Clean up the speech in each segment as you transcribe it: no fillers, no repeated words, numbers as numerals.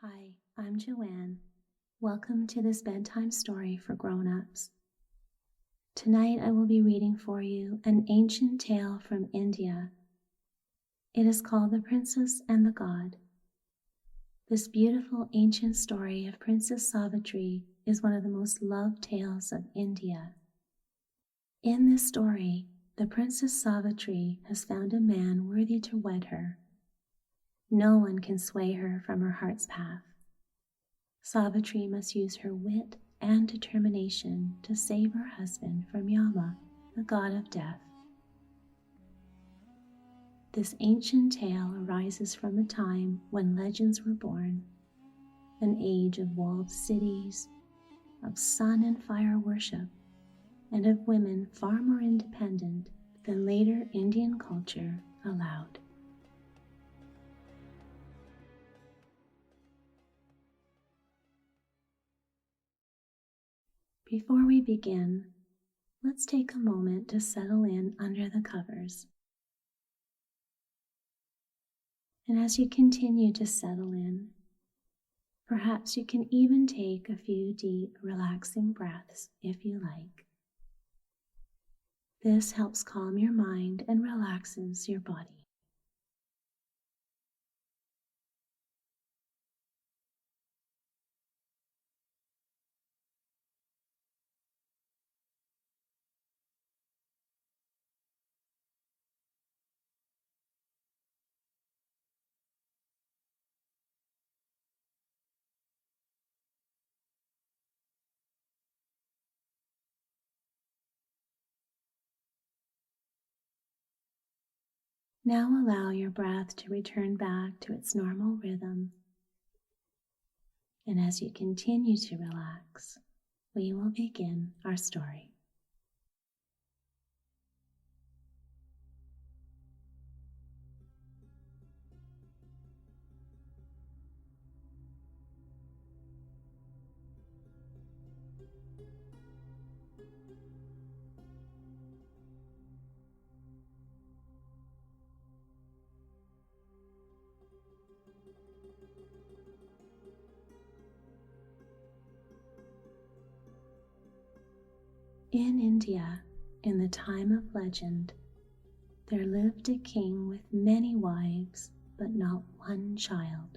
Hi, I'm Joanne. Welcome to this bedtime story for grown-ups. Tonight I will be reading for you an ancient tale from India. It is called The Princess and the God. This beautiful ancient story of Princess Savitri is one of the most loved tales of India. In this story, the Princess Savitri has found a man worthy to wed her. No one can sway her from her heart's path. Savitri must use her wit and determination to save her husband from Yama, the god of death. This ancient tale arises from a time when legends were born, an age of walled cities, of sun and fire worship, and of women far more independent than later Indian culture allowed. Before we begin, let's take a moment to settle in under the covers. And as you continue to settle in, perhaps you can even take a few deep, relaxing breaths if you like. This helps calm your mind and relaxes your body. Now allow your breath to return back to its normal rhythm. And as you continue to relax, we will begin our story. In India, in the time of legend, there lived a king with many wives, but not one child.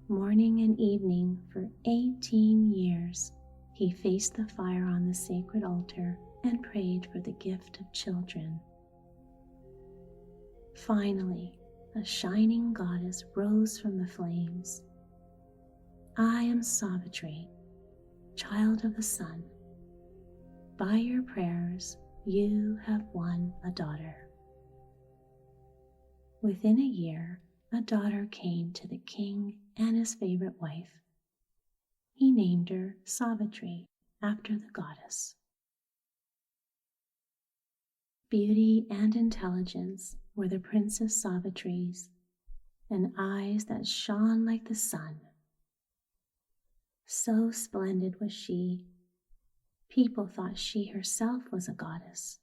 Morning and evening for 18 years, he faced the fire on the sacred altar and prayed for the gift of children. Finally, a shining goddess rose from the flames. I am Savitri, child of the sun. By your prayers, you have won a daughter. Within a year, a daughter came to the king and his favorite wife. He named her Savitri after the goddess. Beauty and intelligence were the Princess Savitri's, and eyes that shone like the sun. So splendid was she, people thought she herself was a goddess.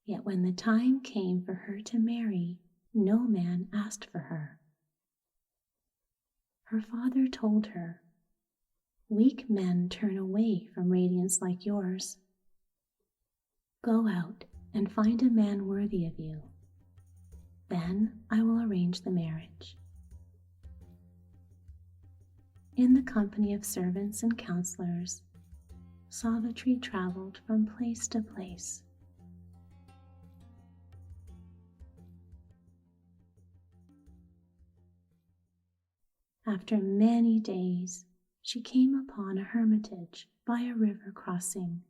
Yet when the time came for her to marry, no man asked for her. Her father told her, "Weak men turn away from radiance like yours. Go out and find a man worthy of you. Then I will arrange the marriage." In the company of servants and counselors, Savitri traveled from place to place. After many days, she came upon a hermitage by a river crossing.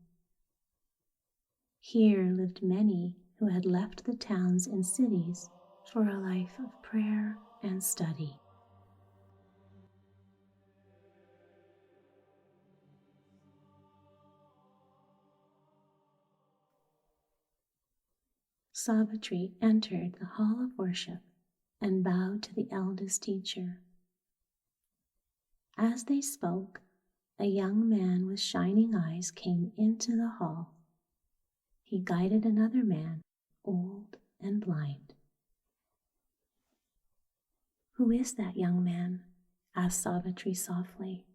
Here lived many who had left the towns and cities for a life of prayer and study. Savitri entered the hall of worship and bowed to the eldest teacher. As they spoke, a young man with shining eyes came into the hall. He guided another man, old and blind. "Who is that young man?" asked Savitri softly.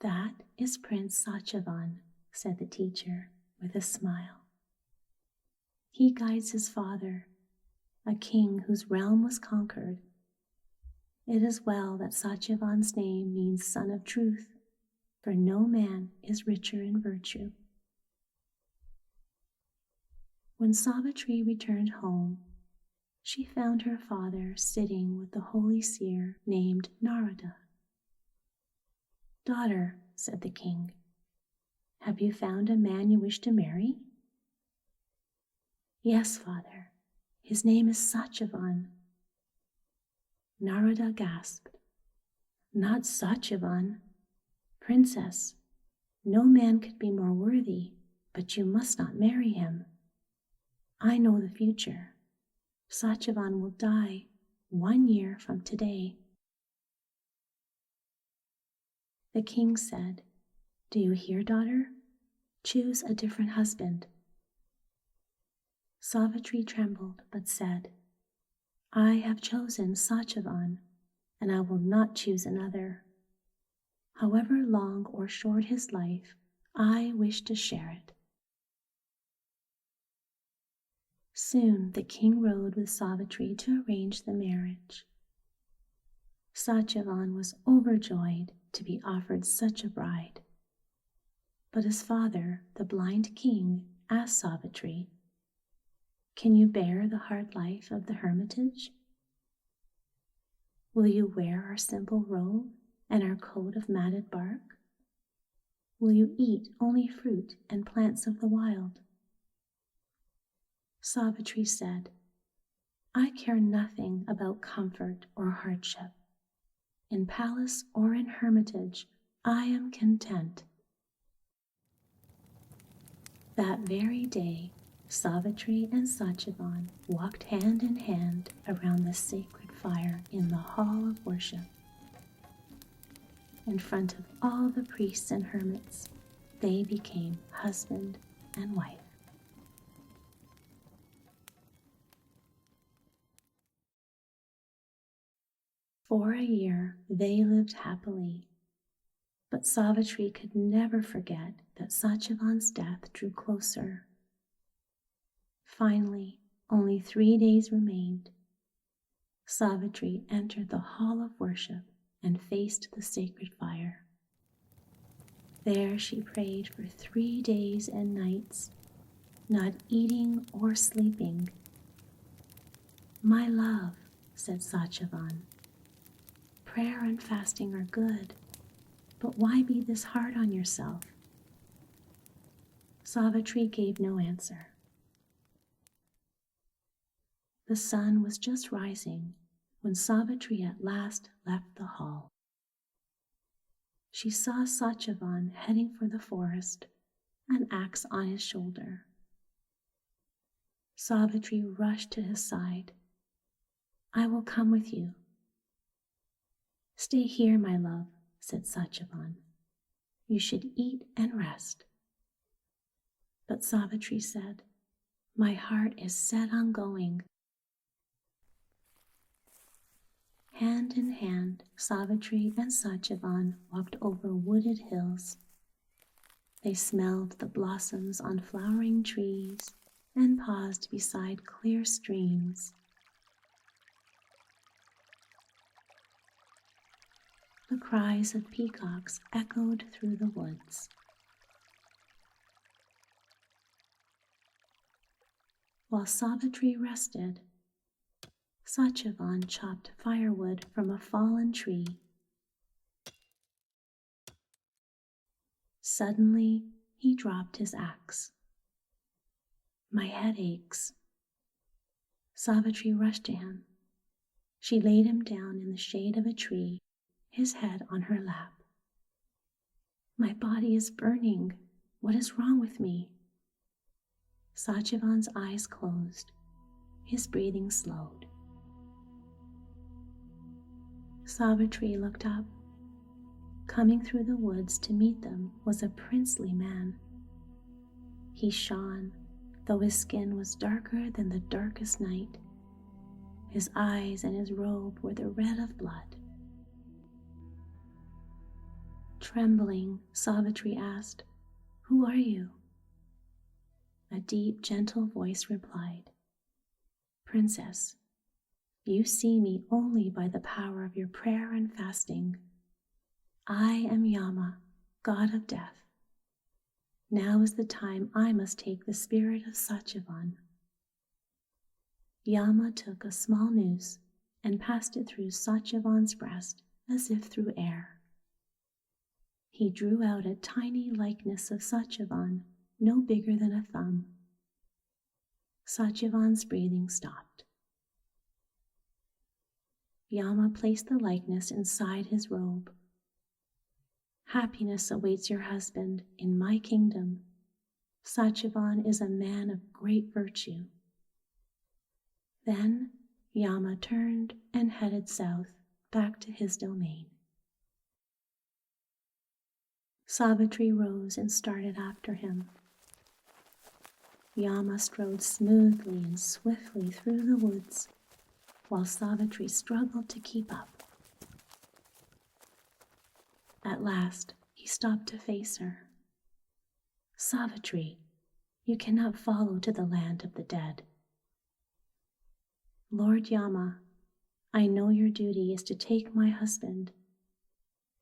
"That is Prince Satyavan," said the teacher with a smile. "He guides his father, a king whose realm was conquered. It is well that Satyavan's name means son of truth, for no man is richer in virtue." When Savitri returned home, she found her father sitting with the holy seer named Narada. "Daughter," said the king, "have you found a man you wish to marry?" "Yes, father. His name is Satyavan." Narada gasped. "Not Satyavan. Princess, no man could be more worthy, but you must not marry him. I know the future. Satyavan will die 1 year from today." The king said, "Do you hear, daughter? Choose a different husband." Savitri trembled, but said, "I have chosen Satyavan, and I will not choose another. However long or short his life, I wish to share it." Soon the king rode with Savitri to arrange the marriage. Satyavan was overjoyed to be offered such a bride. But his father, the blind king, asked Savitri, "Can you bear the hard life of the hermitage? Will you wear our simple robe and our coat of matted bark? Will you eat only fruit and plants of the wild?" Savitri said, "I care nothing about comfort or hardship. In palace or in hermitage, I am content." That very day, Savitri and Satyavan walked hand in hand around the sacred fire in the hall of worship. In front of all the priests and hermits, they became husband and wife. For a year, they lived happily. But Savitri could never forget that Satyavan's death drew closer. Finally, only 3 days remained. Savitri entered the hall of worship and faced the sacred fire. There she prayed for 3 days and nights, not eating or sleeping. "My love," said Satyavan, "prayer and fasting are good, but why be this hard on yourself?" Savitri gave no answer. The sun was just rising when Savitri at last left the hall. She saw Satyavan heading for the forest, an axe on his shoulder. Savitri rushed to his side. "I will come with you." "Stay here, my love," said Satyavan. "You should eat and rest." But Savitri said, "My heart is set on going." Hand in hand, Savitri and Satyavan walked over wooded hills. They smelled the blossoms on flowering trees and paused beside clear streams. The cries of peacocks echoed through the woods. While Savitri rested, Satyavan chopped firewood from a fallen tree. Suddenly, he dropped his axe. "My head aches." Savitri rushed to him. She laid him down in the shade of a tree, his head on her lap. "My body is burning. What is wrong with me?" Satyavan's eyes closed. His breathing slowed. Savitri looked up. Coming through the woods to meet them was a princely man. He shone, though his skin was darker than the darkest night. His eyes and his robe were the red of blood. Trembling, Savitri asked, "Who are you?" A deep, gentle voice replied, "Princess, you see me only by the power of your prayer and fasting. I am Yama, god of death. Now is the time I must take the spirit of Satyavan." Yama took a small noose and passed it through Satyavan's breast as if through air. He drew out a tiny likeness of Satyavan, no bigger than a thumb. Satyavan's breathing stopped. Yama placed the likeness inside his robe. "Happiness awaits your husband in my kingdom. Satyavan is a man of great virtue." Then Yama turned and headed south back to his domain. Savitri rose and started after him. Yama strode smoothly and swiftly through the woods, while Savitri struggled to keep up. At last, he stopped to face her. "Savitri, you cannot follow to the land of the dead." "Lord Yama, I know your duty is to take my husband,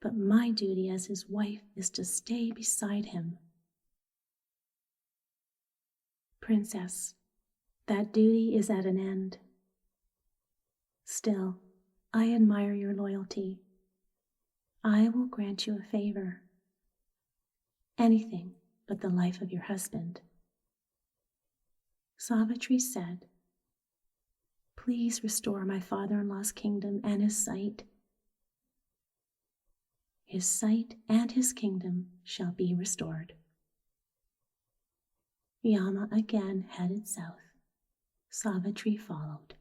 but my duty as his wife is to stay beside him." "Princess, that duty is at an end. Still, I admire your loyalty. I will grant you a favor. Anything but the life of your husband." Savitri said, "Please restore my father-in-law's kingdom and his sight." "His sight and his kingdom shall be restored." Yama again headed south. Savitri followed.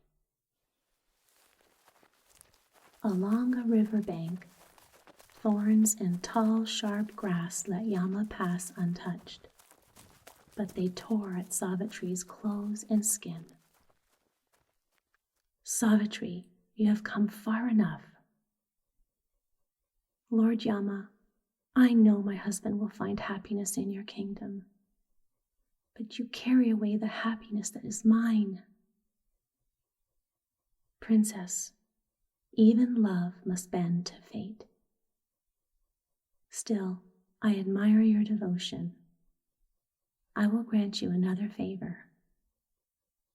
Along a river bank, thorns and tall, sharp grass let Yama pass untouched, but they tore at Savitri's clothes and skin. "Savitri, you have come far enough." "Lord Yama, I know my husband will find happiness in your kingdom, but you carry away the happiness that is mine." "Princess, even love must bend to fate. Still, I admire your devotion. I will grant you another favor.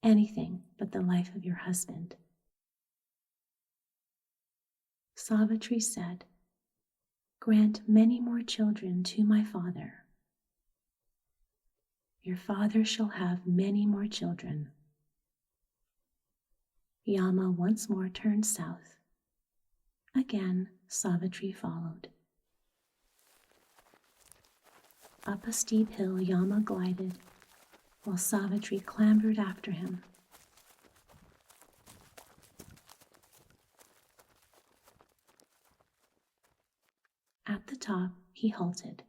Anything but the life of your husband." Savitri said, "Grant many more children to my father." "Your father shall have many more children." Yama once more turned south. Again, Savitri followed. Up a steep hill Yama glided, while Savitri clambered after him. At the top, he halted.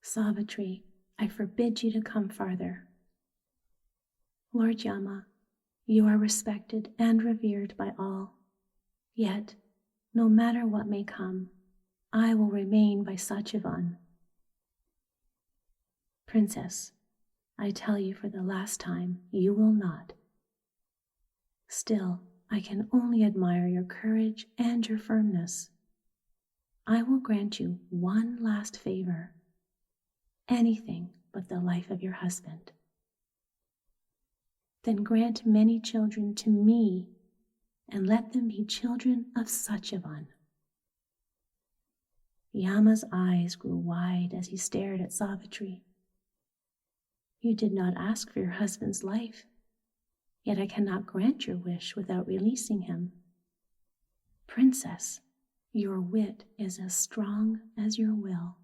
"Savitri, I forbid you to come farther." "Lord Yama, you are respected and revered by all. Yet, no matter what may come, I will remain by Satyavan." "Princess, I tell you for the last time, you will not. Still, I can only admire your courage and your firmness. I will grant you one last favor. Anything but the life of your husband." "Then grant many children to me, and let them be children of Satyavan." Yama's eyes grew wide as he stared at Savitri. "You did not ask for your husband's life, yet I cannot grant your wish without releasing him. Princess, your wit is as strong as your will."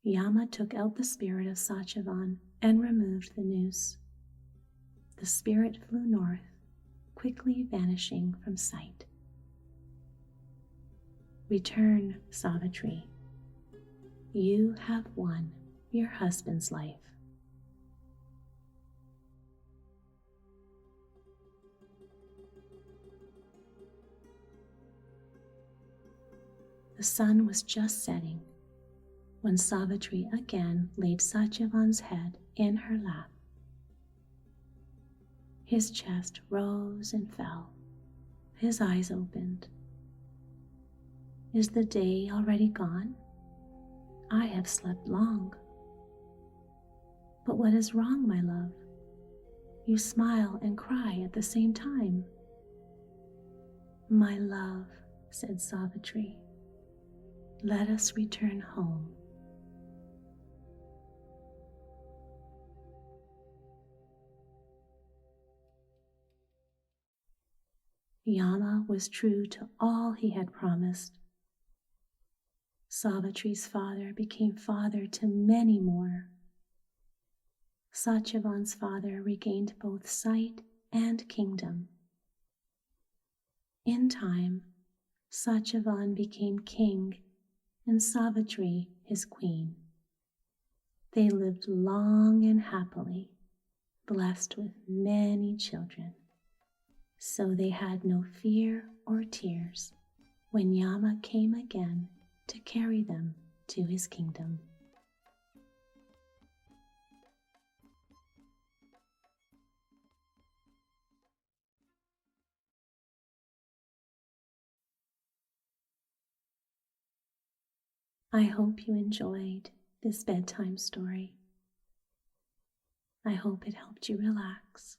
Yama took out the spirit of Satyavan and removed the noose. The spirit flew north, quickly vanishing from sight. "Return, Savitri. You have won your husband's life." The sun was just setting when Savitri again laid Satyavan's head in her lap. His chest rose and fell. His eyes opened. Is the day already gone? I have slept long. But what is wrong, my love? You smile and cry at the same time. My love, said Savitri, let us return home. Yama was true to all he had promised. Savitri's father became father to many more. Satyavan's father regained both sight and kingdom. In time, Satyavan became king and Savitri his queen. They lived long and happily, blessed with many children. So they had no fear or tears when Yama came again to carry them to his kingdom. I hope you enjoyed this bedtime story. I hope it helped you relax.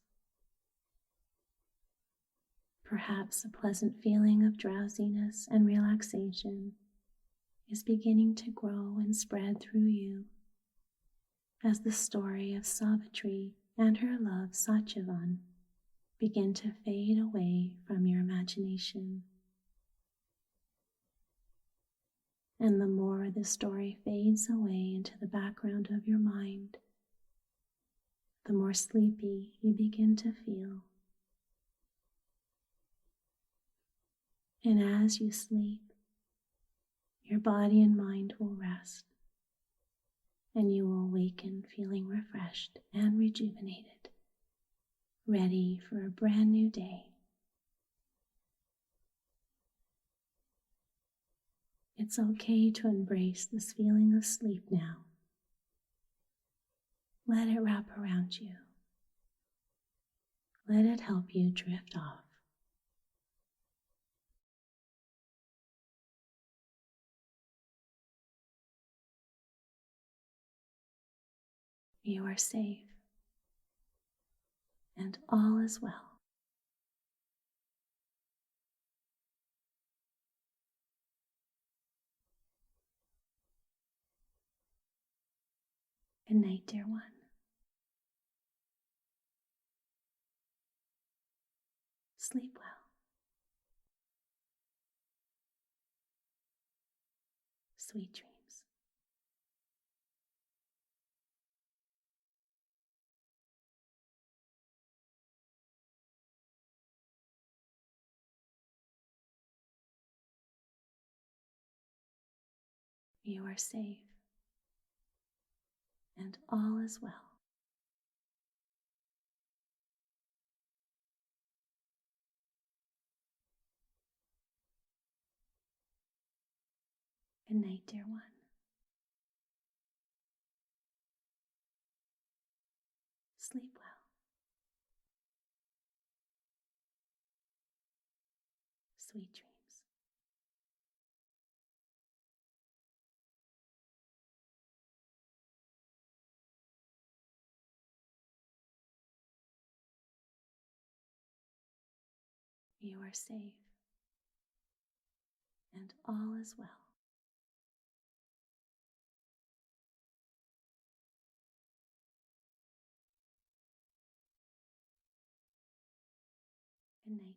Perhaps a pleasant feeling of drowsiness and relaxation is beginning to grow and spread through you as the story of Savitri and her love Satyavan begin to fade away from your imagination. And the more the story fades away into the background of your mind, the more sleepy you begin to feel. And as you sleep, your body and mind will rest, and you will awaken feeling refreshed and rejuvenated, ready for a brand new day. It's okay to embrace this feeling of sleep now. Let it wrap around you. Let it help you drift off. You are safe, and all is well. Good night, dear one. Sleep well. Sweet dreams. You are safe, and all is well. Good night, dear one. Sleep well. Sweet dreams. You are safe, and all is well. Good night,